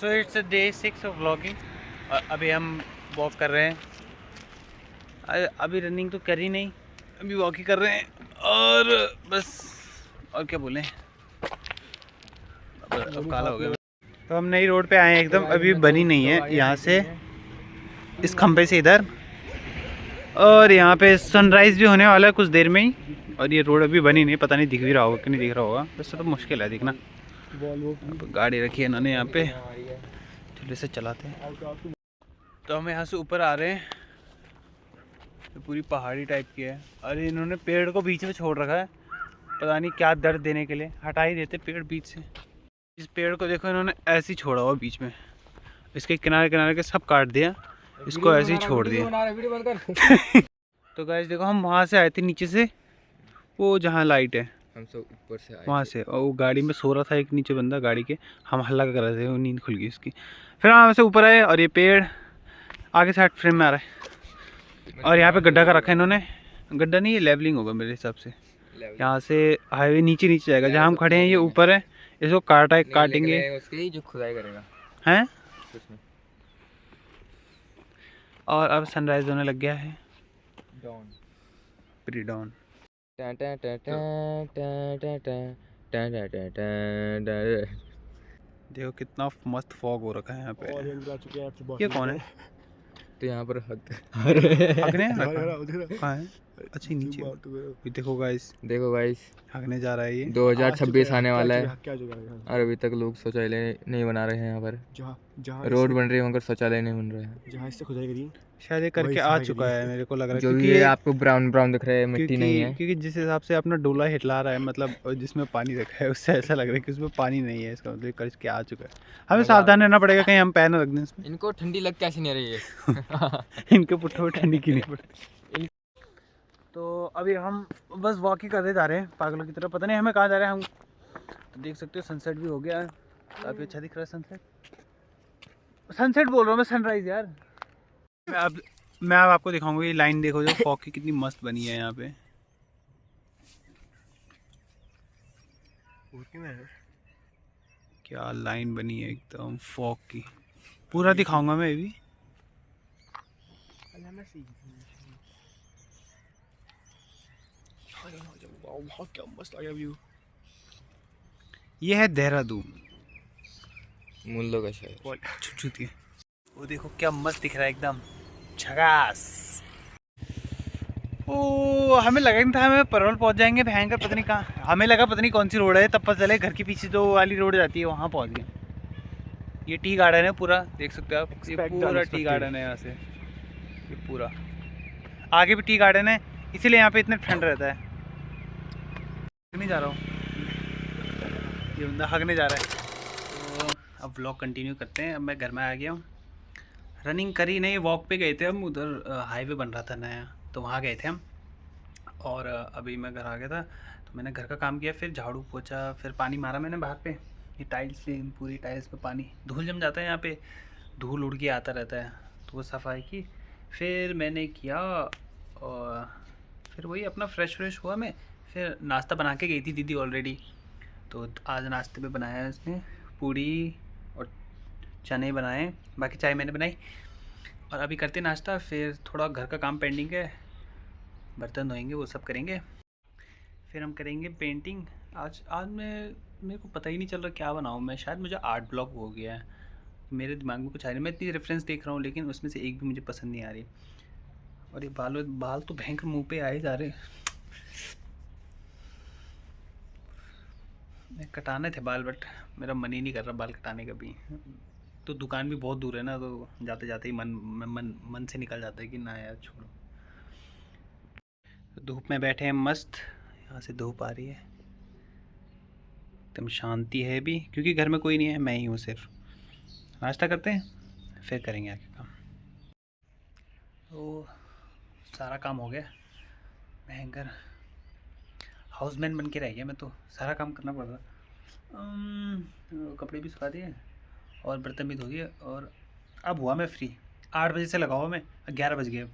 So it's day 6 of vlogging. और अभी हम वॉक कर रहे हैं। अभी रनिंग तो कर ही नहीं, अभी वॉक ही कर रहे हैं और बस। और क्या बोलें, अब काला हो गया। तो हम नई रोड पे आए हैं एकदम, अभी बनी नहीं है। यहाँ से इस खंभे से इधर, और यहाँ पे सनराइज़ भी होने वाला है कुछ देर में ही। और ये रोड अभी बनी नहीं, पता नहीं दिख भी रहा होगा कि नहीं दिख रहा होगा। वैसे तो मुश्किल है दिखना। गाड़ी रखी है इन्होंने यहाँ पे, चलो से चलाते हैं। तो हम यहाँ से ऊपर आ रहे हैं, तो पूरी पहाड़ी टाइप की है। अरे इन्होंने पेड़ को बीच में छोड़ रखा है, पता नहीं क्या दर्द देने के लिए। हटा ही देते पेड़ बीच से। इस पेड़ को देखो, इन्होंने ऐसे ही छोड़ा हुआ बीच में, इसके किनारे किनारे के सब काट दिया, इसको ऐसे ही छोड़ दिया। तो गाइस देखो, हम वहाँ से आए थे नीचे से, वो जहाँ लाइट है हम सब ऊपर से आए वहाँ से। और वो गाड़ी में सो रहा था एक नीचे बंदा गाड़ी के, हम हल्ला कर रहे थे, वो नींद खुल गई उसकी। फिर हम वहाँ से ऊपर आए और ये पेड़ आगे साइड फ्रेम में आ रहा है। और यहाँ पे गड्ढा का रखा है इन्होंने। गड्ढा नहीं, ये लेवलिंग होगा मेरे हिसाब से। यहाँ से हाईवे नीचे नीचे जाएगा, जहाँ हम खड़े हैं ये ऊपर है, इसको काटेंगे उसके ही जो खुदाई करेगा हैं। और अब सनराइज होने लग गया है, प्री डॉन। देखो कितना मस्त फॉग हो रखा है यहाँ पे। ये कौन है? तो यहाँ पर हगने कहाँ है? अच्छा नीचे। ये देखो गाइस, हगने जा रहा है ये। 2026 आने वाला है और अभी तक लोग शौचालय नहीं बना रहे हैं। यहाँ पर रोड बन रही है मगर शौचालय नहीं बन रहा है। जहाँ इससे खुदाई करी शायद ये करके आ चुका है, मेरे को लग रहा है। जो क्योंकि भी ये आपको ब्राउन ब्राउन दिख रहा है, मिट्टी नहीं है। क्योंकि जिस हिसाब से अपना डोला हिला रहा है, मतलब जिसमें पानी रखा है, उससे ऐसा लग रहा है कि उसमें पानी नहीं है। इसका मतलब करके आ चुका है। हमें सावधान रहना पड़ेगा, कहीं हम पैर न रख दें इसमें। इनको ठंडी लग कैसे नहीं रही है? इनके पुट्ठों में ठंडी की नहीं पड़ती। तो अभी हम बस वॉक ही करते जा रहे हैं पागलों की तरह, पता नहीं हमें कहाँ जा रहे हैं हम। तो देख सकते हो सनसेट भी हो गया है, काफ़ी अच्छा दिख रहा है सनसेट। सनसेट बोल रहा हूँ मैं, सनराइज़ यार। मैं अब आपको दिखाऊंगा ये लाइन, देखो जो फॉग की कितनी मस्त बनी है यहाँ पे। क्या लाइन बनी है एकदम फॉग की, पूरा दिखाऊंगा मैं भी। क्या मस्त आ गया व्यू। ये है देहरादून, मुल्लो का शहर। छुट्टी। वो देखो क्या मस्त दिख रहा है एकदम झकास। ओ हमें लगा नहीं था हमें परवल पहुंच जाएंगे, भयंकर पता नहीं कहाँ। हमें लगा पता नहीं कौन सी रोड है, तब पता चले घर के पीछे जो वाली रोड जाती है वहाँ पहुंच गए। ये टी गार्डन है पूरा, देख सकते हो आप। ये पूरा टी गार्डन है यहाँ से, ये पूरा आगे भी टी गार्डन है, इसीलिए यहाँ पे इतना ठंड रहता है। नहीं जा रहा हूँ, ये बंदा हगने जा रहा है। तो अब व्लॉग कंटिन्यू करते हैं। अब मैं घर में आ गया हूँ, रनिंग करी नहीं, वॉक पे गए थे हम। उधर हाईवे बन रहा था नया, तो वहाँ गए थे हम। और अभी मैं घर आ गया था, तो मैंने घर का काम किया, फिर झाड़ू पोछा, फिर पानी मारा मैंने बाहर पे। ये टाइल्स पे, पूरी टाइल्स पे पानी, धूल जम जाता है यहाँ पे, धूल उड़ के आता रहता है, तो वो सफाई की। फिर मैंने किया और फिर वही अपना फ्रेश हुआ मैं। फिर नाश्ता बना के गई थी दीदी ऑलरेडी, तो आज नाश्ते में बनाया उसने पूड़ी और चने बनाए, बाकी चाय मैंने बनाई। और अभी करते नाश्ता, फिर थोड़ा घर का काम पेंडिंग है, बर्तन धोएंगे, वो सब करेंगे। फिर हम करेंगे पेंटिंग। आज मेरे को पता ही नहीं चल रहा क्या बनाऊँ मैं। शायद मुझे आर्ट ब्लॉक हो गया है, मेरे दिमाग में कुछ आ रही है। मैं इतनी रेफरेंस देख रहा हूँ, लेकिन उसमें से एक भी मुझे पसंद नहीं आ रही। और ये बाल तो भयंकर मुँह पे आए जा रहे। मैं कटाने थे बाल, बट मेरा मन ही नहीं कर रहा बाल कटाने का भी। तो दुकान भी बहुत दूर है ना, तो जाते जाते ही मन से निकल जाता है कि ना यार छोड़ो। तो धूप में बैठे हैं मस्त, यहाँ से धूप आ रही है, एकदम शांति है भी, क्योंकि घर में कोई नहीं है, मैं ही हूँ सिर्फ। नाश्ता करते हैं फिर करेंगे आगे काम। तो सारा काम हो गया, भयंकर हाउसमैन बन के रह गया मैं तो, सारा काम करना पड़ रहा। कपड़े भी सुखा दिए और बर्तन भी धो दिए, और अब हुआ मैं फ्री। 8 बजे से लगा हुआ मैं, 11 बज गए।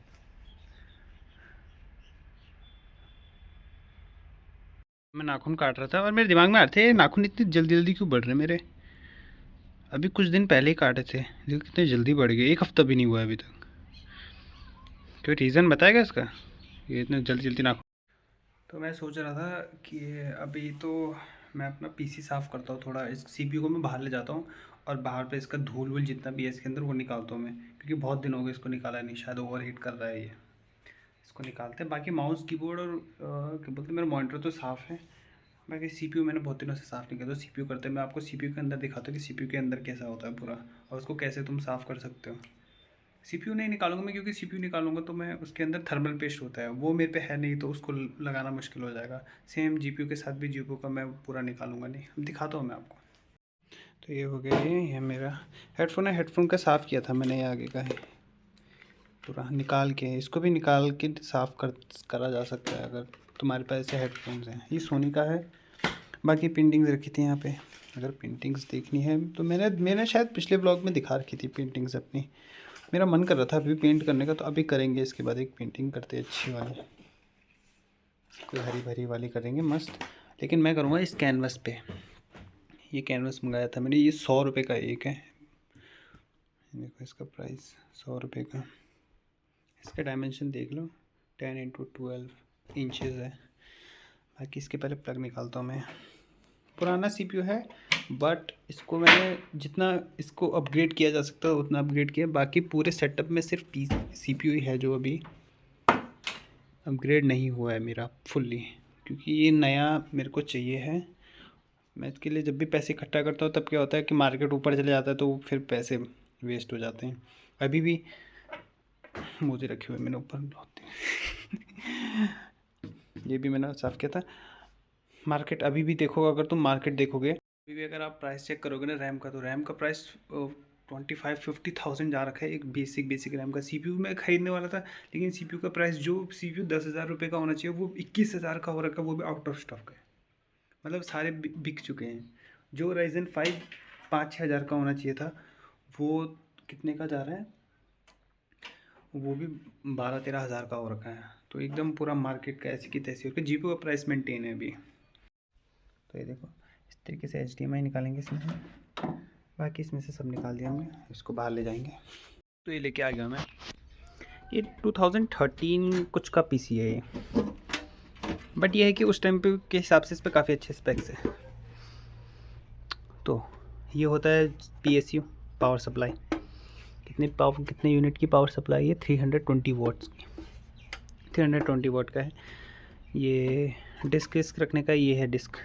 मैं नाखून काट रहा था और मेरे दिमाग में आ रहे थे नाखून इतनी जल्दी जल्दी क्यों बढ़ रहे मेरे। अभी कुछ दिन पहले ही काटे थे, लेकिन कितने जल्दी बढ़ गए, 1 हफ्ता भी नहीं हुआ अभी तक। कोई रीज़न बताएगा इसका, ये इतना जल्दी जल्दी ना। तो मैं सोच रहा था कि अभी तो मैं अपना पीसी साफ़ करता हूँ, थोड़ा इस सीपीयू को मैं बाहर ले जाता हूँ और बाहर पे इसका धूल वूल जितना भी है इसके अंदर वो निकालता हूँ मैं, क्योंकि बहुत दिन हो गए इसको निकाला नहीं, शायद ओवर हीट कर रहा है ये। इसको निकालते हैं। बाकी माउस कीबोर्ड और क्या बोलते हैं, मेरा मॉनिटर तो साफ़ है। बाकी सीपीयू मैंने बहुत दिनों से साफ़ नहीं किया, तो सीपीयू करते हैं। मैं आपको सीपीयू के अंदर दिखाता हूँ कि सीपीयू के अंदर कैसा होता है पूरा, और उसको कैसे तुम साफ़ कर सकते हो। सीपीयू नहीं निकालूंगा मैं, क्योंकि सीपीयू निकालूंगा तो मैं उसके अंदर थर्मल पेस्ट होता है, वो मेरे पे है नहीं, तो उसको लगाना मुश्किल हो जाएगा। सेम जीपीयू के साथ भी जीपीयू का मैं पूरा निकालूंगा नहीं। अब दिखाता हूँ मैं आपको। तो ये हो गया, ये मेरा हेडफोन है। हेडफोन का साफ़ किया था मैंने, ये आगे का है पूरा निकाल के। इसको भी निकाल के साफ़ करा जा सकता है अगर तुम्हारे पास ऐसे हेडफोन्स हैं। ये सोनी का है। बाकी पेंटिंग्स रखी थी यहाँ पे, अगर पेंटिंग्स देखनी है तो मैंने शायद पिछले ब्लॉग में दिखा रखी थी पेंटिंग्स अपनी। मेरा मन कर रहा था अभी पेंट करने का, तो अभी करेंगे। इसके बाद एक पेंटिंग करते हैं अच्छी वाली, कोई हरी भरी वाली करेंगे मस्त। लेकिन मैं करूँगा इस कैनवस पे। ये कैनवस मंगाया था मैंने, ये 100 रुपये का एक है। देखो इसका प्राइस 100 रुपये का। इसका डायमेंशन देख लो, 10x12 इंचेस है। बाकी इसके पहले प्लग निकालता हूँ मैं। पुराना सीपीयू है, बट इसको मैंने जितना इसको अपग्रेड किया जा सकता है उतना अपग्रेड किया। बाकी पूरे सेटअप में सिर्फ सीपीयू ही है जो अभी अपग्रेड नहीं हुआ है मेरा फुल्ली, क्योंकि ये नया मेरे को चाहिए है। मैं इसके लिए जब भी पैसे इकट्ठा करता हूँ तब क्या होता है कि मार्केट ऊपर चले जाता है, तो फिर पैसे वेस्ट हो जाते हैं। अभी भी मोजे रखे हुए मैंने ऊपर ये भी मैंने साफ़ किया था। मार्केट अभी भी देखोगे, अगर तुम मार्केट देखोगे अभी भी, अगर आप प्राइस चेक करोगे ना रैम का, तो रैम का प्राइस 25-50,000 जा रखा है एक बेसिक रैम का। सीपीयू में ख़रीदने वाला था, लेकिन सीपीयू का प्राइस, जो सीपीयू 10,000 रुपये का होना चाहिए वो 21,000 का हो रखा है, वो भी आउट ऑफ स्टॉक है। मतलब सारे बिक चुके हैं। जो Ryzen 5 5-6 हज़ार का होना चाहिए था, वो कितने का जा रहा है, वो भी 12-13 हज़ार का हो रखा है। तो एकदम पूरा मार्केट का ऐसी की तैसी होकर जीपीयू का प्राइस मेंटेन है अभी। तो ये देखो इस तरीके से HDMI निकालेंगे इसमें से। बाकी इसमें से सब निकाल दिया हमने, इसको बाहर ले जाएंगे। तो ये लेके आ गया मैं। ये 2013 कुछ का पीसी है ये, बट ये है कि उस टाइम पे के हिसाब से इस पर काफ़ी अच्छे स्पेक्स है। तो ये होता है PSU, पावर सप्लाई। कितने यूनिट की पावर सप्लाई है, 320 वाट्स की, 320 वाट का है। ये डिस्क रखने का, ये है डिस्क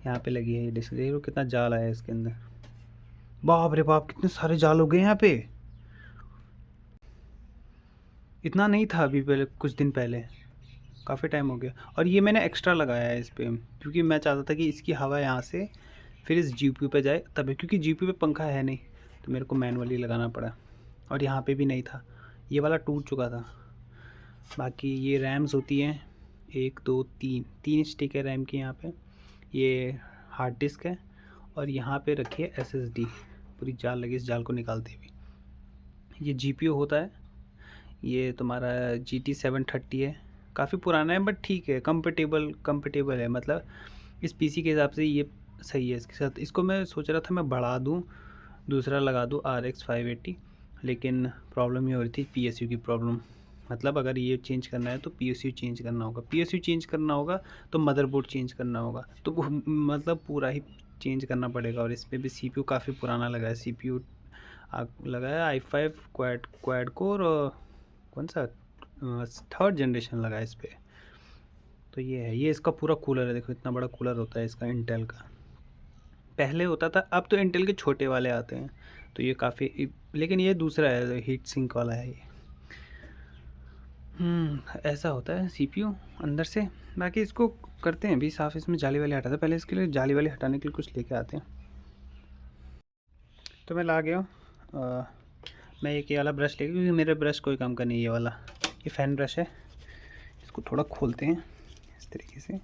यहाँ पे लगी है। ये डिस्क देखो कितना जाल आया है इसके अंदर, बाप रे बाप कितने सारे जाल हो गए यहाँ पे। इतना नहीं था अभी पहले, कुछ दिन पहले, काफ़ी टाइम हो गया। और ये मैंने एक्स्ट्रा लगाया है इस पर, क्योंकि मैं चाहता था कि इसकी हवा यहाँ से फिर इस GPU पे जाए तभी, क्योंकि GPU पे पंखा है नहीं, तो मेरे को मैनुअली लगाना पड़ा। और यहाँ पे भी नहीं था, ये वाला टूट चुका था। बाकी ये रैम्स होती हैं 1 2 3 स्टिक है रैम की यहाँ पे। ये हार्ड डिस्क है, और यहाँ पे रखी है SSD। पूरी जाल लगी, इस जाल को निकालते हुए। ये GPU होता है, ये तुम्हारा GT 730 है। काफ़ी पुराना है बट ठीक है, कंफर्टेबल है। मतलब इस PC के हिसाब से ये सही है। इसके साथ इसको मैं सोच रहा था मैं बढ़ा दूँ, दूसरा लगा दूँ RX 580, लेकिन प्रॉब्लम ये हो रही थी PSU की प्रॉब्लम। मतलब अगर ये चेंज करना है तो PSU चेंज करना होगा, PSU चेंज करना होगा तो मदरबोर्ड चेंज करना होगा, तो मतलब पूरा ही चेंज करना पड़ेगा। और इस पर भी CPU काफ़ी पुराना लगा है। CPU लगा है i5 क्वाड कोर, कौन सा 3rd जनरेशन लगा है इस पर। तो ये है, ये इसका पूरा कूलर है। देखो इतना बड़ा कूलर होता है इसका इंटेल का, पहले होता था, अब तो इंटेल के छोटे वाले आते हैं। तो ये काफ़ी, लेकिन ये दूसरा है, हीट सिंक वाला है ये। ऐसा होता है CPU अंदर से। बाकी इसको करते हैं भी साफ़, इसमें जाली वाली हटाते हैं। पहले इसके लिए जाली वाली हटाने के लिए कुछ लेके आते हैं। तो मैं ला गया हूँ। मैं एक ये वाला ब्रश लेके, क्योंकि मेरे ब्रश कोई काम का नहीं है। ये वाला, ये फ़ैन ब्रश है। इसको थोड़ा खोलते हैं इस तरीके से।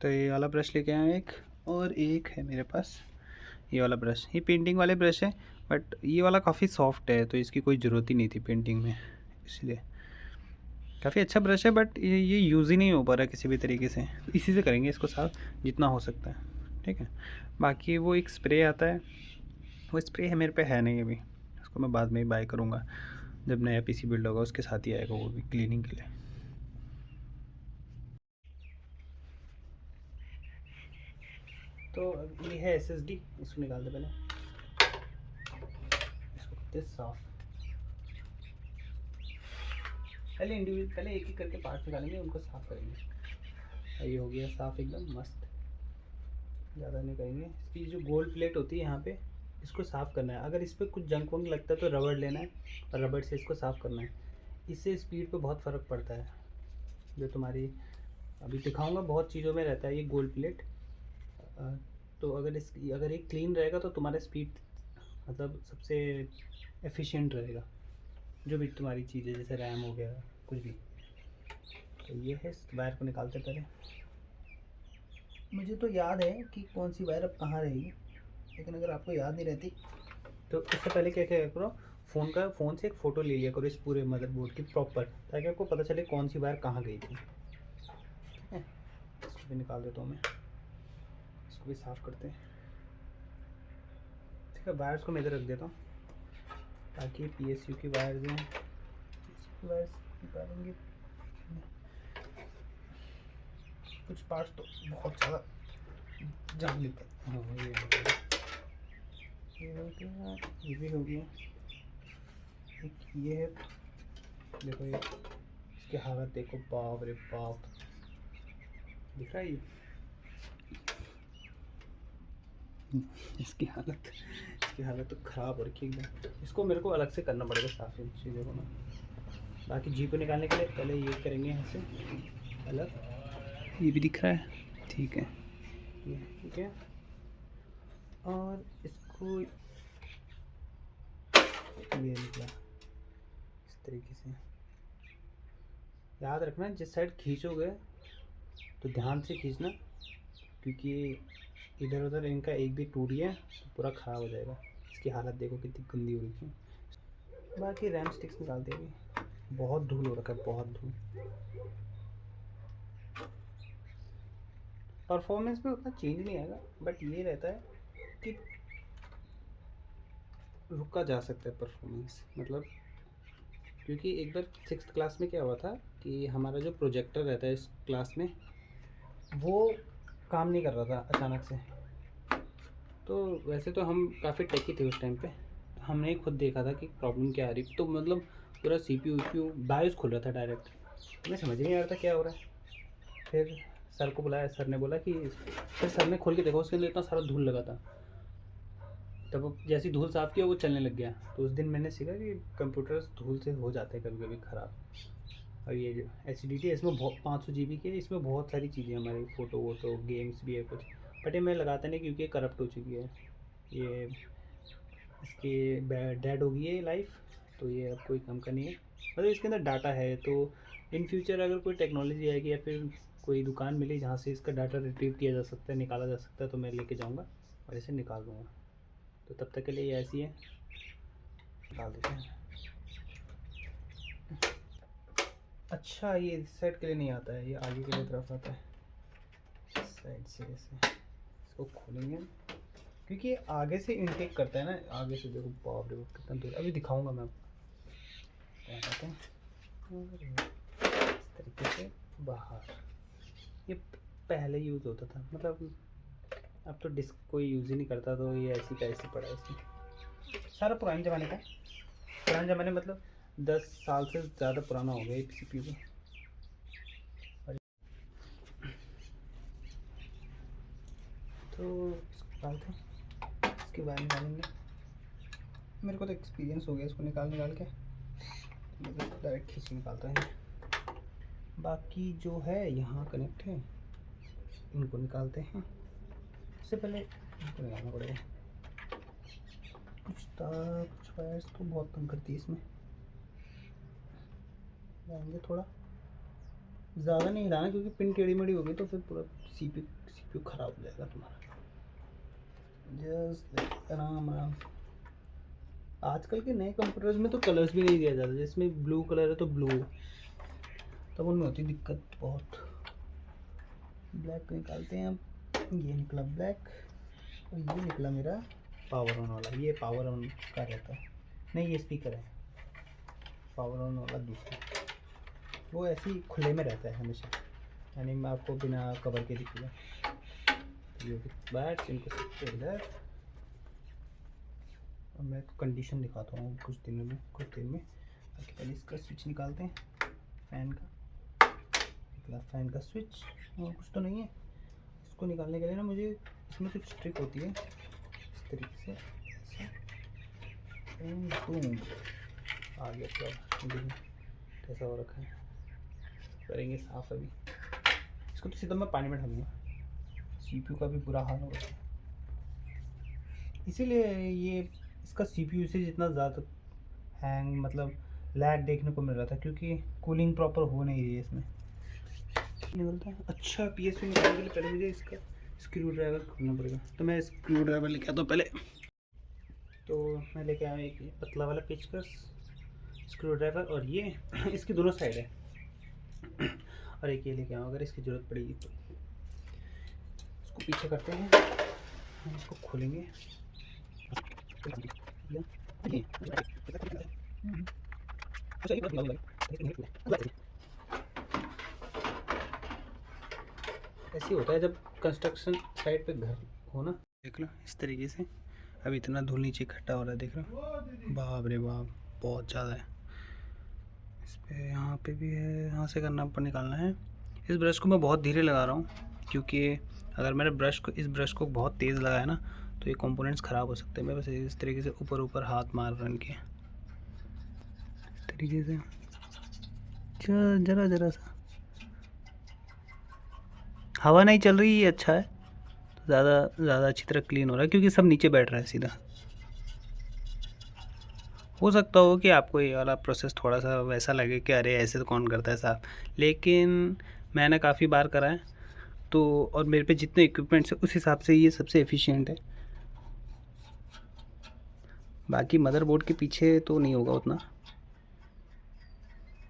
तो ये वाला ब्रश लेके आया एक, और एक है मेरे पास ये वाला ब्रश। ये पेंटिंग वाले ब्रश है, बट ये वाला काफ़ी सॉफ्ट है, तो इसकी कोई ज़रूरत ही नहीं थी पेंटिंग में, इसलिए। काफ़ी अच्छा ब्रश है, बट ये यूज़ ही नहीं हो पा रहा किसी भी तरीके से। इसी से करेंगे इसको साफ जितना हो सकता है, ठीक है। बाकी वो एक स्प्रे आता है, वो स्प्रे है मेरे पे है नहीं अभी, उसको मैं बाद में ही बाय करूँगा जब नया पीसी बिल्ड होगा, उसके साथ ही आएगा वो भी क्लीनिंग के लिए। तो ये है SSD, इसको निकाल दे पहले, इसको करते हैं साफ। पहले इंडिविजुअल, पहले एक एक करके पार्ट निकालेंगे, उनको साफ करेंगे। ये हो गया साफ एकदम मस्त, ज़्यादा नहीं करेंगे। इसकी जो गोल्ड प्लेट होती है यहाँ पे, इसको साफ़ करना है। अगर इस पर कुछ जंक वंक लगता है तो रबड़ लेना है और रबड़ से इसको साफ़ करना है। इससे स्पीड पे बहुत फ़र्क पड़ता है। जो तुम्हारी अभी दिखाऊंगा बहुत चीज़ों में रहता है ये गोल्ड प्लेट। तो अगर ये क्लीन रहेगा तो तुम्हारा स्पीड मतलब सबसे एफिशिएंट रहेगा, जो भी तुम्हारी चीज़ें जैसे रैम हो गया कुछ भी। तो ये है, वायर को निकालते पहले। मुझे तो याद है कि कौन सी वायर अब कहाँ रहेगी, लेकिन अगर आपको याद नहीं रहती तो इससे पहले क्या क्या करो, फ़ोन से एक फ़ोटो ले लिया करो इस पूरे मदरबोर्ड की प्रॉपर, ताकि आपको पता चले कौन सी वायर कहाँ गई थी। इसको भी निकाल देता हूँ मैं, इसको भी साफ़ करते हैं। ठीक है, वायर्स को मैं इधर रख देता हूँ ताकि PSU की वायर्स हैं, वायर्स निकालेंगे। कुछ पार्ट्स तो बहुत ज़्यादा जान लेते हैं। हाँ, ये हो गया, ये भी हो गया। एक ये है, देखो ये इसकी हालत देखो, बाप रे बाप, दिख रहा है ये इसकी हालत तो ख़राब हो रखी है एकदम। इसको मेरे को अलग से करना पड़ेगा साफ इन चीज़ों को ना। बाकी जी को निकालने के लिए पहले ये करेंगे यहाँ से अलग। ये भी दिख रहा है, ठीक है, ये ठीक है। और इसको ये निकला इस तरीके से। याद रखना जिस साइड खींचोगे तो ध्यान से खींचना, क्योंकि इधर उधर इनका एक भी टूट गया तो पूरा ख़राब हो जाएगा। इसकी हालत देखो कितनी गंदी हो रही है। बाकी रैम स्टिक्स निकाल देंगे, बहुत धूल हो रखा है, बहुत धूल। परफॉर्मेंस में उतना चेंज नहीं आएगा, बट ये रहता है कि रुका जा सकता है परफॉर्मेंस, मतलब क्योंकि एक बार 6th क्लास में क्या हुआ था कि हमारा जो प्रोजेक्टर रहता है इस क्लास में वो काम नहीं कर रहा था अचानक से। तो वैसे तो हम काफ़ी टेकी थे उस टाइम पे, हमने खुद देखा था कि प्रॉब्लम क्या आ रही, तो मतलब पूरा CPU बायोस खुल रहा था डायरेक्ट। हमें समझ नहीं आ रहा था क्या हो रहा है। फिर सर को बुलाया, सर ने बोला कि, फिर सर ने खोल के देखा, उसके अंदर इतना सारा धूल लगा था। तब जैसी धूल साफ़ किया वो चलने लग गया। तो उस दिन मैंने सीखा कि कंप्यूटर्स धूल से हो जाते हैं कभी कभी ख़राब। और ये जो HDD है इसमें 500 GB की है, इसमें बहुत सारी चीज़ें हमारी फ़ोटो वोटो गेम्स भी है कुछ, बट ये मैं लगाता नहीं क्योंकि करप्ट हो चुकी है। ये इसकी डेड हो गई है लाइफ, तो ये अब कोई काम का नहीं है। मतलब इसके अंदर डाटा है, तो इन फ्यूचर अगर कोई टेक्नोलॉजी आएगी या फिर कोई दुकान मिली जहाँ से इसका डाटा रिट्रीव किया जा सकता है, निकाला जा सकता है, तो मैं लेके जाऊँगा और इसे निकाल दूँगा। तो तब तक के लिए ये ऐसी है, निकाल देते हैं। अच्छा, ये इस साइड के लिए नहीं आता है, ये आगे के लिए तरफ आता है, इस साइड से ऐसे। इसको खोलेंगे क्योंकि ये आगे से इनटेक करता है ना, आगे से देखो, बाप रे बाप कितना दूर। अभी दिखाऊंगा मैं आपको, कहते हैं इस तरीके से बाहर। ये पहले यूज़ होता था, मतलब अब तो डिस्क कोई यूज़ ही नहीं करता, तो ये ऐसी का ऐसी पड़ा है इसमें। सारा पुराने ज़माने का, पुराने ज़माने मतलब 10 साल से ज़्यादा पुराना हो गया ये CPU को। तो इसको निकालते हैं, इसकी वायर निकालेंगे। मेरे को तो एक्सपीरियंस हो गया इसको निकाल के, डायरेक्ट खींच निकालता है। बाकी जो है यहाँ कनेक्ट है, इनको निकालते हैं। उससे पहले इनको निकालना पड़ेगा, कुछ वायर्स तो बहुत तंग करती है इसमें। जाएंगे थोड़ा ज़्यादा नहीं हिलाना, क्योंकि पिन टेढ़ी मेढ़ी होगी तो फिर पूरा CPU ख़राब हो जाएगा तुम्हारा। जस्ट आराम आराम। आजकल के नए कंप्यूटर्स में तो कलर्स भी नहीं दिया जाता, जिसमें ब्लू कलर है तो ब्लू, तब उनमें होती दिक्कत बहुत। ब्लैक को निकालते हैं अब। ये निकला ब्लैक और ये निकला मेरा पावर ऑन वाला। ये पावर ऑन का रहता है, नहीं ये स्पीकर है। पावर ऑन वाला दूसरा, वो ऐसे ही खुले में रहता है हमेशा, यानी मैं आपको बिना कवर के दिखूँगा। ये बैट्स इनको सकते इधर। और मैं तो कंडीशन दिखाता हूँ कुछ दिन में। बाकी पहले इसका स्विच निकालते हैं, फ़ैन का निकला, फ़ैन का स्विच और कुछ तो नहीं है। इसको निकालने के लिए ना मुझे इसमें कुछ ट्रिक होती है, इस तरीके से ऐसा बूम आ गया। पूरा कैसा हो रखा है, करेंगे साफ अभी इसको। तो सीधा मैं पानी में डालूँगा। CPU का भी बुरा हाल हो रहा है, इसीलिए ये इसका CPU से जितना ज़्यादा हैंग मतलब लैग देखने को मिल रहा था, क्योंकि कूलिंग प्रॉपर हो नहीं रही है इसमें। निकलता है अच्छा। PSU निकालने के लिए पहले मुझे इसका स्क्रू ड्राइवर खोलना पड़ेगा, तो मैं स्क्रू ड्राइवर लेके आता हूँ पहले। तो मैं लेके आया एक पतला वाला पेचकस, स्क्रू ड्राइवर, और ये इसकी दोनों साइड है, और एक ये लेके आऊँ अगर इसकी ज़रूरत पड़ेगी तो। इसको पीछे करते हैं, हम इसको खोलेंगे। ऐसे होता है जब कंस्ट्रक्शन साइट पे घर हो ना। देख लो इस तरीके से। अब इतना धूल नीचे इकट्ठा हो रहा है, देख लो, बाप रे बाप, बहुत ज़्यादा है। इस पे यहाँ पे भी है, यहाँ से करना पर निकालना है। इस ब्रश को मैं बहुत धीरे लगा रहा हूँ, क्योंकि अगर मैंने इस ब्रश को बहुत तेज़ लगाया ना तो ये कंपोनेंट्स ख़राब हो सकते हैं। मैं बस इस तरीके से ऊपर ऊपर हाथ मार रहा हूँ इनके, इस तरीके से जरा सा। हवा नहीं चल रही, ये अच्छा है, तो ज़्यादा अच्छी तरह क्लीन हो रहा है, क्योंकि सब नीचे बैठ रहा है सीधा। हो सकता हो कि आपको ये वाला प्रोसेस थोड़ा सा वैसा लगे कि अरे ऐसे तो कौन करता है साफ, लेकिन मैंने काफ़ी बार करा है तो, और मेरे पे जितने इक्विपमेंट्स है उस हिसाब से ये सबसे एफिशिएंट है। बाकी मदरबोर्ड के पीछे तो नहीं होगा उतना,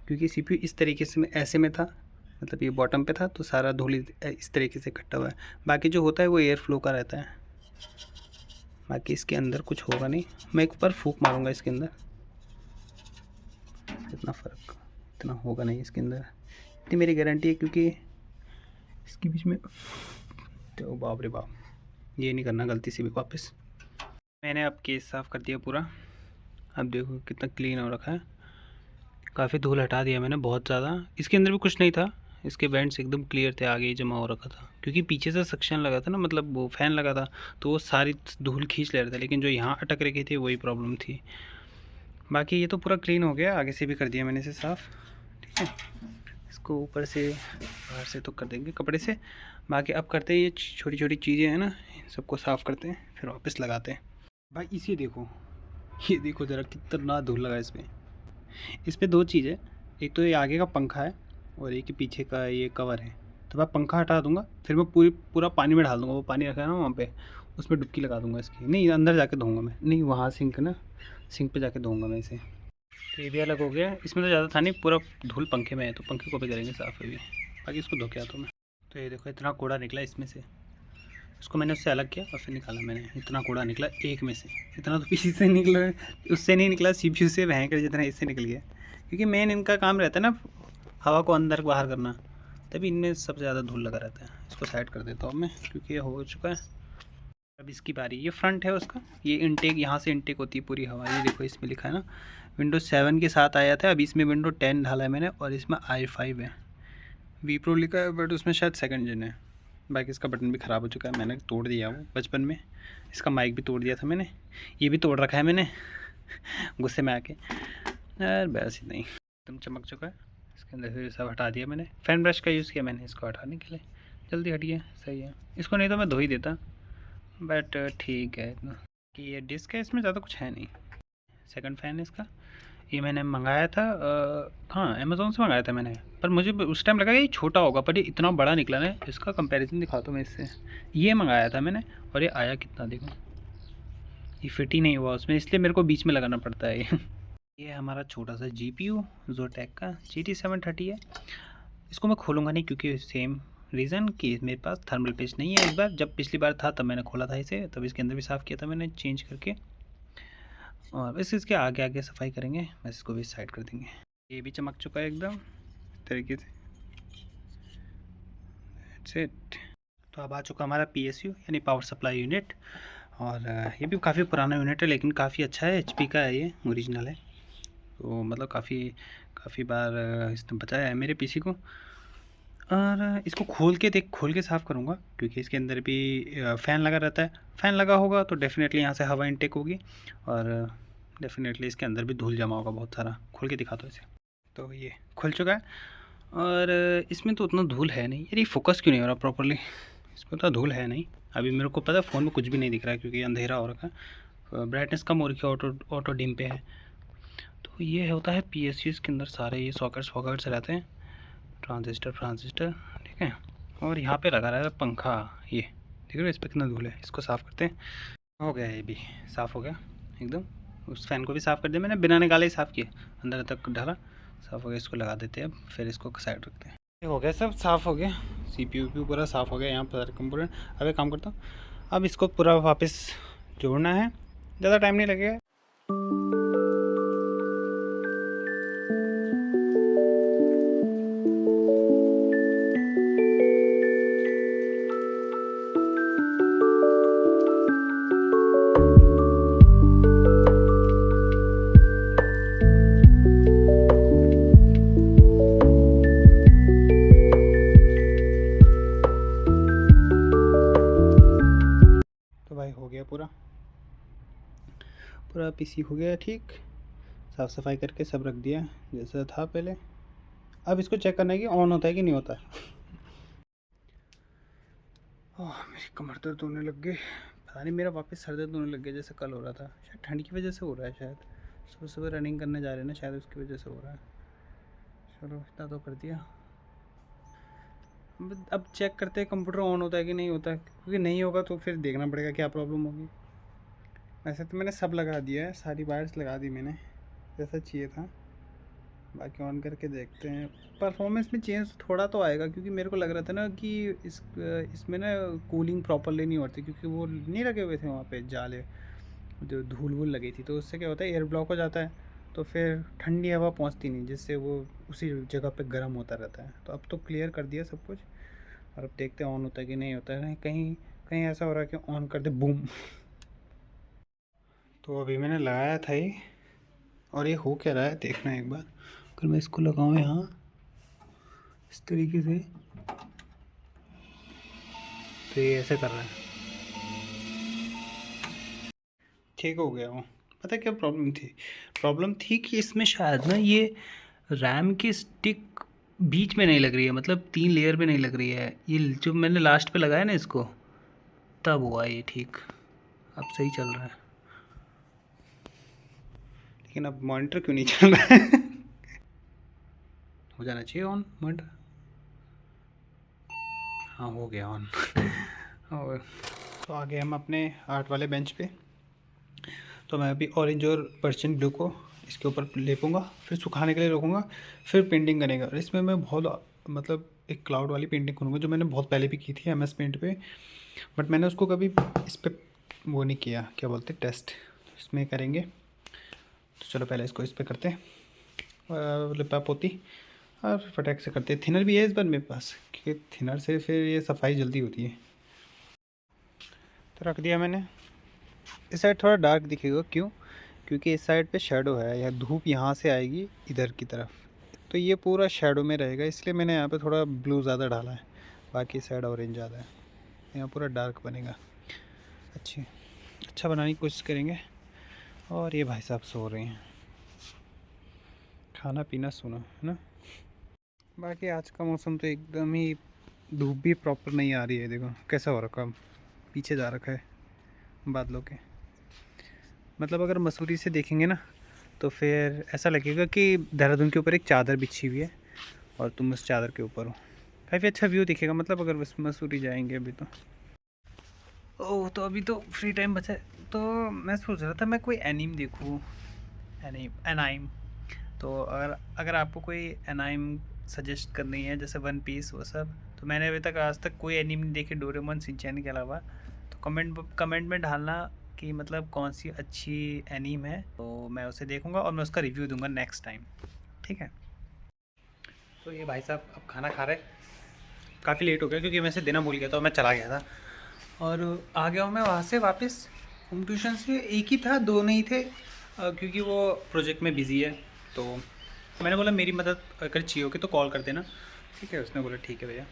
क्योंकि CPU इस तरीके से ऐसे में था, मतलब ये बॉटम पे था, तो सारा धूल इस तरीके से इकट्ठा हुआ है। बाकी जो होता है वो एयर फ्लो का रहता है, बाकी इसके अंदर कुछ होगा नहीं। मैं एक बार फूंक मारूंगा इसके अंदर, इतना होगा नहीं इसके अंदर, इतनी मेरी गारंटी है, क्योंकि इसके बीच में तो बाप रे बाप, ये नहीं करना गलती से भी वापस। मैंने अब केस साफ़ कर दिया पूरा। अब देखो कितना क्लीन हो रखा है, काफ़ी धूल हटा दिया मैंने, बहुत ज़्यादा। इसके अंदर भी कुछ नहीं था, इसके वेंट्स एकदम क्लियर थे, आगे ही जमा हो रखा था, क्योंकि पीछे से सक्शन लगा था ना, मतलब वो फ़ैन लगा था, तो वो सारी धूल खींच ले रहा था, लेकिन जो यहाँ अटक रखी थी वही प्रॉब्लम थी। बाकी ये तो पूरा क्लीन हो गया, आगे से भी कर दिया मैंने इसे साफ़, ठीक है। इसको ऊपर से बाहर से तो कर देंगे कपड़े से। बाकी अब करते हैं ये छोटी छोटी चीज़ें हैं ना, सबको साफ़ करते हैं, फिर वापस लगाते हैं। भाई इसे देखो, ये देखो ज़रा कितना धूल लगा इस पर दो चीज़ है, एक तो ये आगे का पंखा है और एक पीछे का ये कवर है। तो मैं पंखा हटा दूंगा, फिर मैं पूरा पानी में डाल दूंगा, वो पानी रखा है ना वहाँ पे, उसमें डुबकी लगा दूंगा इसकी। नहीं अंदर जाके धोऊंगा मैं, नहीं वहाँ सिंक ना, सिंक पे जाके धोऊंगा मैं इसे। तो ये भी अलग हो गया, इसमें तो ज़्यादा था नहीं, पूरा धूल पंखे में है, तो पंखे को भी करेंगे साफ़ अभी। बाकी इसको धो के आता हूँ मैं। तो ये देखो इतना कूड़ा निकला इसमें से, उसको मैंने उससे अलग किया और फिर निकाला मैंने। इतना कूड़ा निकला एक में से, इतना तो पीछे से निकला, उससे नहीं निकला, CPU से भयंकर जितना इससे निकल गया, क्योंकि मेन इनका काम रहता है ना हवा को अंदर बाहर करना, तभी इनमें सबसे ज़्यादा धूल लगा रहता है। इसको साइड कर देता हूँ मैं, क्योंकि ये हो चुका है। अब इसकी बारी, ये फ्रंट है उसका, ये इनटेक, यहाँ से इनटेक होती है पूरी हवा। ये देखो इसमें लिखा है ना Windows 7 के साथ आया था, अभी इसमें Windows 10 डाला है मैंने, और इसमें i5 है। Vpro लिखा है, बट उसमें शायद 2nd gen है। बाकी इसका बटन भी ख़राब हो चुका है, मैंने तोड़ दिया वो बचपन में। इसका माइक भी तोड़ दिया था मैंने, ये भी तोड़ रखा है मैंने गुस्से में आके। यार बस इतना ही, एकदम चमक चुका है। इसके अंदर से सब हटा दिया मैंने, फ़ैन ब्रश का यूज़ किया मैंने इसको हटाने के लिए। जल्दी हटिए, सही है। इसको नहीं तो मैं धो ही देता, बट ठीक है इतना कि ये डिस्क है, इसमें ज़्यादा कुछ है नहीं। 2nd फ़ैन है इसका, ये मैंने मंगाया था हाँ अमेज़ोन से मंगाया था मैंने, पर मुझे उस टाइम लगा ये छोटा होगा, पर ये इतना बड़ा निकला ना। इसका कंपैरिजन दिखाता हूँ मैं इससे। ये मंगाया था मैंने और ये आया कितना देखो, ये फिट ही नहीं हुआ उसमें, इसलिए मेरे को बीच में लगाना पड़ता है ये हमारा छोटा सा GPU जोटेक का GT730 है। इसको मैं खोलूँगा नहीं क्योंकि सेम रीज़न कि मेरे पास थर्मल पेस्ट नहीं है। इस बार जब पिछली बार था तब मैंने खोला था इसे, तब इसके अंदर भी साफ़ किया था मैंने चेंज करके। और बस इसके आगे आगे सफाई करेंगे, बस इसको भी साइड कर देंगे। ये भी चमक चुका है एकदम इस तरीके से। That's it. तो अब आ चुका हमारा PSU यानी पावर सप्लाई यूनिट। और ये भी काफ़ी पुराना यूनिट है लेकिन काफ़ी अच्छा है, HP का है, ये ओरिजिनल है। तो मतलब काफ़ी बार इसने बचाया है मेरे PC को। और इसको खोल के साफ़ करूँगा क्योंकि इसके अंदर भी फ़ैन लगा रहता है। फ़ैन लगा होगा तो डेफ़िनेटली यहाँ से हवा इनटेक होगी और डेफ़िनेटली इसके अंदर भी धूल जमा होगा बहुत सारा। खोल के दिखा दो इसे। तो ये खुल चुका है और इसमें तो उतना धूल है नहीं। यार ये फोकस क्यों नहीं हो रहा प्रॉपर्ली? इसमें तो धूल है नहीं। अभी मेरे को पता है फ़ोन में कुछ भी नहीं दिख रहा है क्योंकि अंधेरा हो रखा है। ब्राइटनेस कम हो रखी है, ऑटो डिम पे है। तो ये होता है PSU। इसके अंदर सारे ये सॉकेट्स रहते हैं, ट्रांजिस्टर ठीक है। और यहाँ पे लगा रहा है पंखा, ये देख रहे हो इस पर कितना धूल है। इसको साफ़ करते हैं। हो गया, ये भी साफ़ हो गया एकदम। उस फ़ैन को भी साफ़ कर दिया मैंने, बिना निकाले ही साफ़ किया, अंदर तक डाला, साफ़ हो गया। इसको लगा देते हैं अब, फिर इसको साइड रखते हैं। हो गया सब साफ़ हो गया, CPU पूरा साफ़ हो गया। यहाँ पर कंपोनेंट। अब एक काम करता हूँ, अब इसको पूरा वापस जोड़ना है, ज़्यादा टाइम नहीं लगेगा। हो गया पूरा PC हो गया ठीक। साफ़ सफाई करके सब रख दिया जैसा था पहले। अब इसको चेक करना है कि ऑन होता है कि नहीं होता है। ओह मेरी कमर दर्द होने लग गई। पता नहीं मेरा वापस सर दर्द होने लग गया जैसे कल हो रहा था। शायद ठंड की वजह से हो रहा है, शायद सुबह सुबह रनिंग करने जा रहे हैं ना, शायद उसकी वजह से हो रहा है। चलो इतना तो कर दिया। अब चेक करते हैं कंप्यूटर ऑन होता है कि नहीं होता है, क्योंकि नहीं होगा तो फिर देखना पड़ेगा क्या प्रॉब्लम होगी। वैसे तो मैंने सब लगा दिया है, सारी वायर्स लगा दी मैंने जैसा चाहिए था। बाकी ऑन करके देखते हैं। परफॉर्मेंस में चेंज थोड़ा तो आएगा क्योंकि मेरे को लग रहा था ना कि इसमें ना कूलिंग प्रॉपरली नहीं होती, क्योंकि वो नहीं लगे हुए थे वहाँ पे जाले, जो धूल वूल लगी थी। तो उससे क्या होता है, एयर ब्लॉक हो जाता है, तो फिर ठंडी हवा पहुँचती नहीं, जिससे वो उसी जगह पे गर्म होता रहता है। तो अब तो क्लियर कर दिया सब कुछ और अब देखते हैं ऑन होता है कि नहीं होता है। कहीं कहीं ऐसा हो रहा है कि ऑन कर दे बूम। तो अभी मैंने लगाया था ये, और ये हो क्या रहा है देखना एक बार। अगर मैं इसको लगाऊँ यहाँ इस तरीके से, तो ये ऐसे कर रहा है। ठीक हो गया वो। पता है क्या प्रॉब्लम थी कि इसमें शायद ना ये रैम की स्टिक बीच में नहीं लग रही है, मतलब 3 लेयर पे नहीं लग रही है। ये जो मैंने लास्ट पे लगाया ना इसको, तब हुआ ये ठीक। अब सही चल रहा है, लेकिन अब मॉनिटर क्यों नहीं चल रहा है? हो जाना चाहिए ऑन मॉनिटर। हाँ हो गया ऑन। और तो आ गए हम अपने आर्ट वाले बेंच पे। तो मैं अभी ऑरेंज और पर्शियन ब्लू को इसके ऊपर लेपूँगा, फिर सुखाने के लिए रखूँगा, फिर पेंटिंग करेंगे। और इसमें मैं बहुत मतलब एक क्लाउड वाली पेंटिंग करूँगा जो मैंने बहुत पहले भी की थी MS पेंट पे, बट मैंने उसको कभी इस पर वो नहीं किया, क्या बोलते टेस्ट। इसमें करेंगे। तो चलो पहले इसको इस पर करते हैं लिपा पोती, और फटाक से करते हैं। थिनर भी है इस बार मेरे पास, क्योंकि थिनर से फिर ये सफाई जल्दी होती है। तो रख दिया मैंने। इस साइड थोड़ा डार्क दिखेगा, क्यों? क्योंकि इस साइड पे शेडो है, या धूप यहाँ से आएगी इधर की तरफ, तो ये पूरा शेडो में रहेगा, इसलिए मैंने यहाँ पे थोड़ा ब्लू ज़्यादा डाला है, बाकी साइड ऑरेंज ज़्यादा है। यहाँ पूरा डार्क बनेगा। अच्छा बनाने की कोशिश करेंगे। और ये भाई साहब सो रहे हैं, खाना पीना सोना है ना। बाकी आज का मौसम तो एकदम ही, धूप भी प्रॉपर नहीं आ रही है। देखो कैसा हो रखा, पीछे जा रखा है बादलों के। मतलब अगर मसूरी से देखेंगे ना तो फिर ऐसा लगेगा कि देहरादून के ऊपर एक चादर बिछी हुई है और तुम उस चादर के ऊपर हो। काफ़ी अच्छा व्यू दिखेगा, मतलब अगर बस मसूरी जाएंगे अभी तो। ओह तो अभी तो फ्री टाइम बचा है, तो मैं सोच रहा था मैं कोई एनीम देखूँ, एनाइम। तो अगर आपको कोई एनाइम सजेस्ट करनी है, जैसे वन पीस वो सब, तो मैंने अभी तक आज तक कोई एनीमे नहीं देखी डोरेमोन शिनचैन के अलावा। तो कमेंट में डालना कि मतलब कौन सी अच्छी एनीम है, तो मैं उसे देखूंगा और मैं उसका रिव्यू दूंगा नेक्स्ट टाइम, ठीक है। तो ये भाई साहब अब खाना खा रहे, काफ़ी लेट हो गया क्योंकि मैं इसे देना भूल गया था और मैं चला गया था, और आ गया हूँ मैं वहाँ से वापस होम ट्यूशन से। एक ही था, दो नहीं थे, क्योंकि वो प्रोजेक्ट में बिज़ी है। तो मैंने बोला मेरी मदद अगर चाहिए होगी तो कॉल कर देना, ठीक है। उसने बोला ठीक है भैया।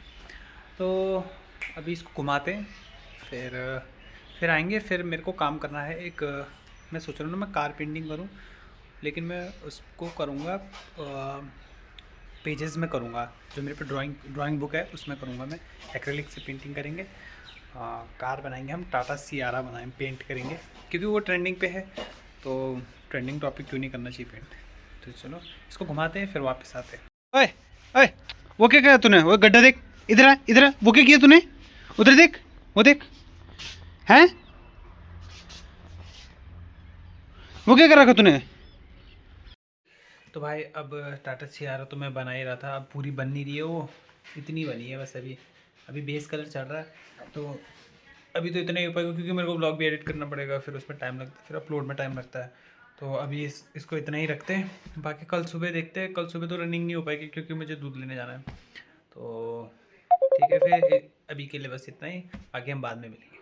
तो अभी इसको घुमाते हैं, फिर आएंगे। फिर मेरे को काम करना है एक, मैं सोच रहा हूँ ना मैं कार पेंटिंग करूँ, लेकिन मैं उसको करूँगा पेजेस में करूँगा, जो मेरे पे ड्राइंग बुक है उसमें करूँगा मैं। एक्रेलिक से पेंटिंग करेंगे, कार बनाएंगे हम, टाटा सियारा बनाएंगे, पेंट करेंगे क्योंकि वो ट्रेंडिंग पे है, तो ट्रेंडिंग टॉपिक क्यों नहीं करना चाहिए पेंट। तो चलो इसको घुमाते हैं फिर वापस आते हैं। ओए ओए, वो क्या किया तूने? वो गड्ढा देख, इधर आ इधर आ, वो क्या किया तूने? उधर देख, वो देख, हैं वो क्या कर रखा तूने? तो भाई अब टाटा सियारा तो मैं बना ही रहा था, अब पूरी बन नहीं रही है, वो इतनी बनी है बस। अभी बेस कलर चल रहा है, तो अभी तो इतना ही हो पाएगा क्योंकि मेरे को ब्लॉग भी एडिट करना पड़ेगा, फिर उसमें टाइम लगता है, फिर अपलोड में टाइम लगता है। तो अभी इसको इतना ही रखते हैं, बाकी कल सुबह देखते हैं। कल सुबह तो रनिंग नहीं हो पाएगी क्योंकि मुझे दूध लेने जाना है। तो ठीक है, फिर अभी के लिए बस इतना ही, बाकी हम बाद में मिलेंगे।